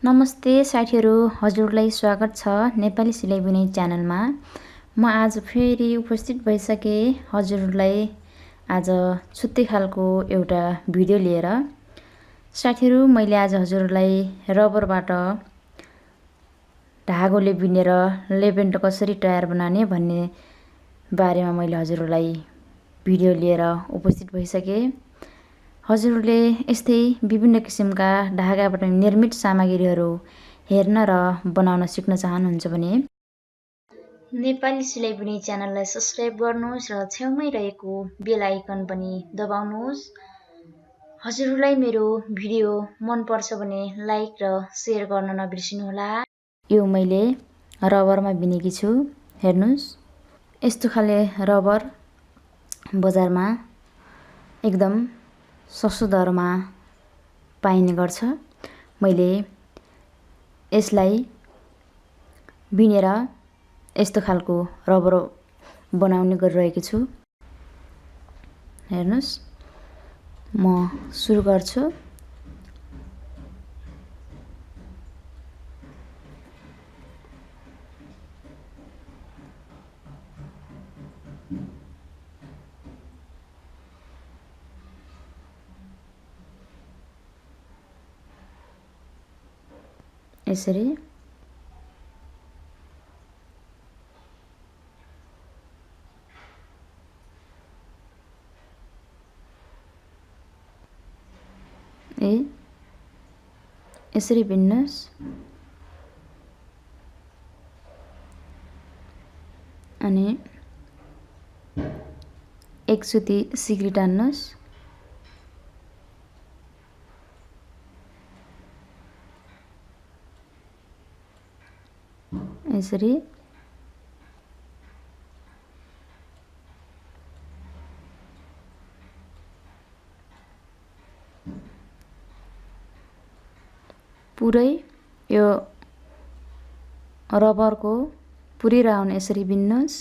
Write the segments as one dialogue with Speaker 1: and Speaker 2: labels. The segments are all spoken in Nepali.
Speaker 1: नमस्ते साथीहरू, हजुरलाई स्वागत छ नेपाली सिलाइ बुनाइ च्यानलमा। म आज फेरि उपस्थित भइसके हजुरलाई आज छुट्टै खालको एउटा भिडियो लिएर। साथीहरू, मैले आज हजुरलाई रबरबाट धागोले बिनेर लेभेन्ट कसरी तयार बनाउने भन्ने बारेमा मैले हजुरलाई भिडियो लिएर उपस्थित भइसके। हजुरले यस्तै विभिन्न किसिमका धागाबाट निर्मित सामग्रीहरू हेर्न र बनाउन सिक्न चाहनुहुन्छ भने नेपाली सिलाइ बुनाइ च्यानललाई सब्स्क्राइब गर्नुहोस् र छेउमै रहेको बेल आइकन पनि दबाउनुहोस्। हजुरलाई मेरो भिडियो मन पर्छ भने लाइक र सेयर गर्न नबिर्सिनुहोला। यो मैले रबरमा बिनेकी छु, हेर्नुहोस्। यस्तो खाले रबर बजारमा एकदम सस्तो दरमा पाइने गर्छ। मैले यसलाई बिनेर यस्तो खालको रबर बनाउने गरिरहेकी छु। हेर्नुहोस्, म सुरु गर्छु। यसरी यसरी बिन्नुहोस्। अनि एक सुती सिक्री तान्नुहोस्। यसरी पुरै यो रबरको पुरै राउन्ड यसरी बिन्नुहोस्।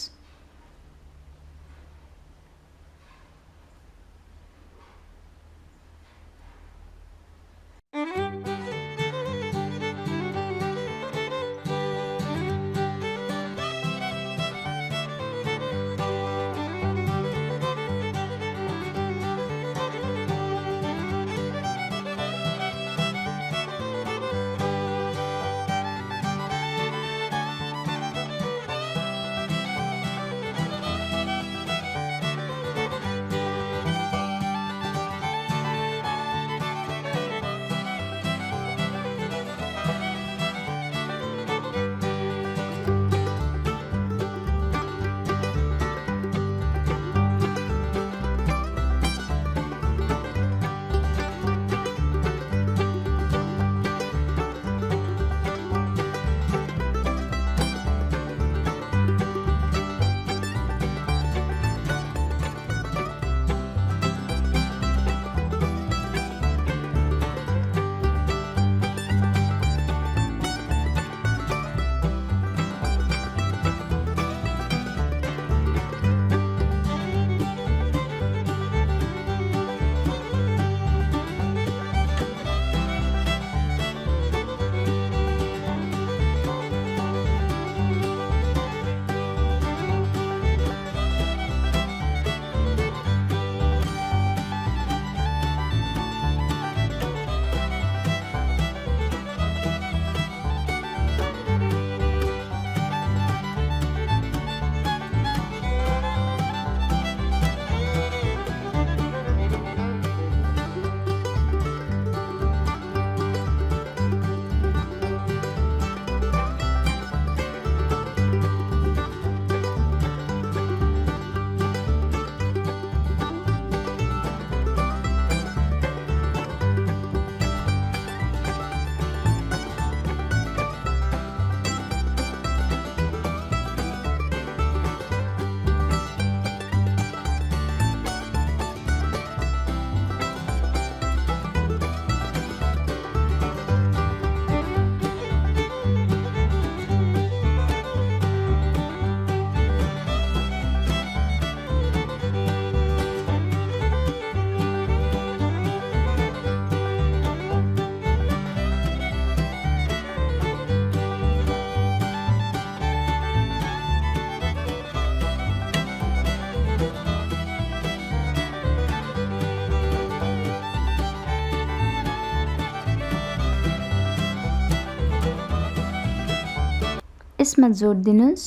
Speaker 1: यसमा जोड दिनुस्।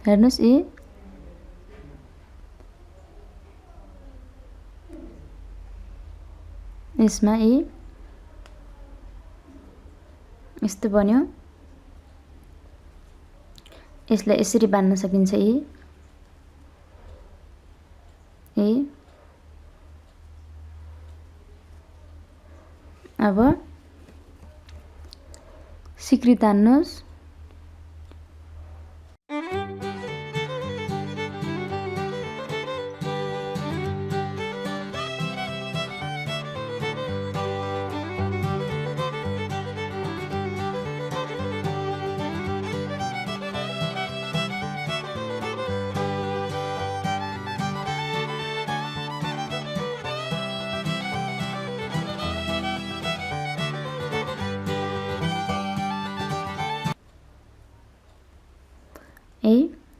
Speaker 1: हेर्नुस् यसमा यस्तो बन्यो। यसलाई यसरी बाँध्न सकिन्छ। अब सिक्री तान्नुस्।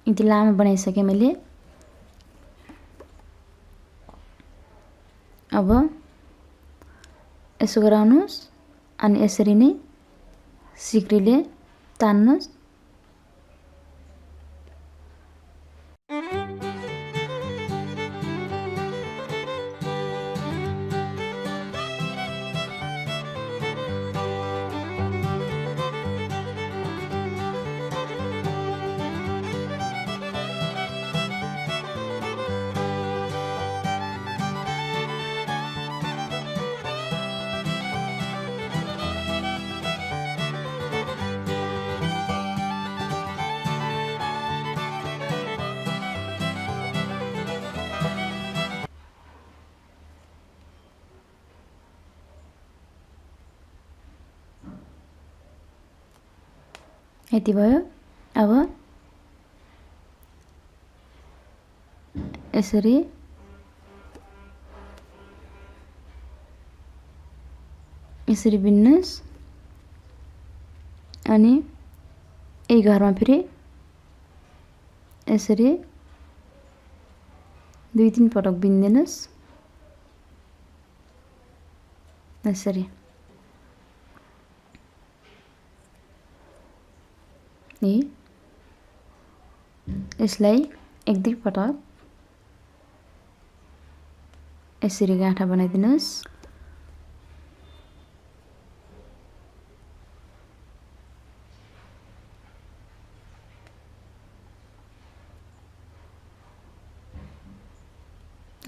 Speaker 1: यति लामो बनाइसकेँ मैले। अब यसो गराउनुस् अनि यसरी नै सिक्रीले तान्नुस्। यति भयो। अब यसरी बिन्नुस् अनि यही घरमा फेरि यसरी 2-3 पटक बिन्दिनुस्। यसरी यसलाई 1-2 पटक यसरी गाँठा बनाइदिनुस्।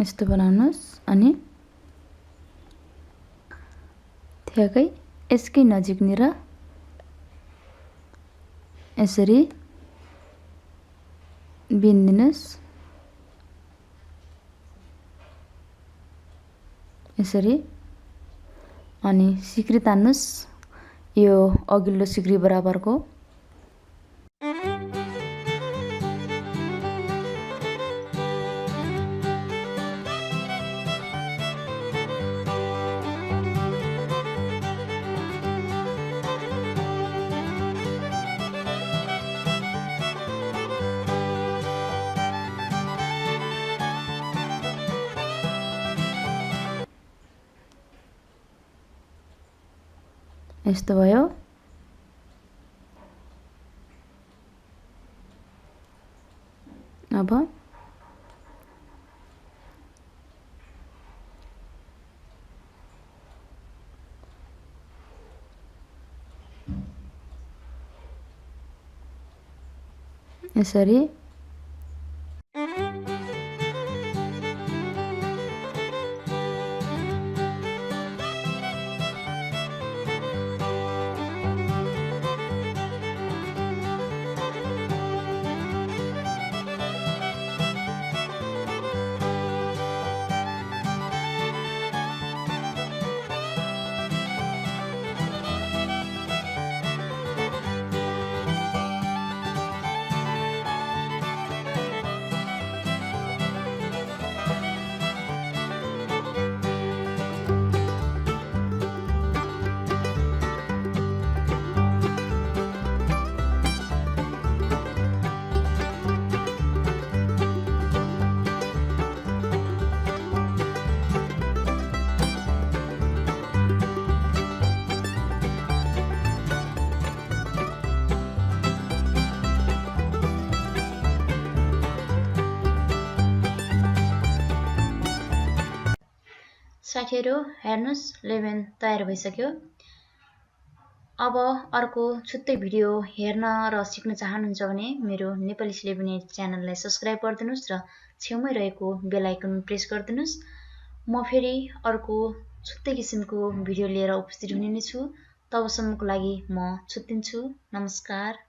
Speaker 1: यस्तो बनाउनुस् अनि ठ्याक्कै यसकै नजिकनिर यसरी बिन्दिनुस्। यसरी अनि सिक्री तान्नुस् यो अघिल्लो सिक्री बराबरको। यस्तो भयो। अब यसरी साथीहरु हेर्नुस् लेभेन्ट तयार भइसक्यो। अब अर्को छुट्टै भिडियो हेर्न र सिक्न चाहनुहुन्छ भने मेरो नेपाली सिलाइ च्यानललाई सब्स्क्राइब गरिदिनुस् र छेउमै रहेको बेल आइकन प्रेस गरिदिनुस्। म फेरि अर्को छुट्टै किसिमको भिडियो लिएर उपस्थित हुने नै छु। तबसम्मको लागि म छुट्टिन्छु। नमस्कार।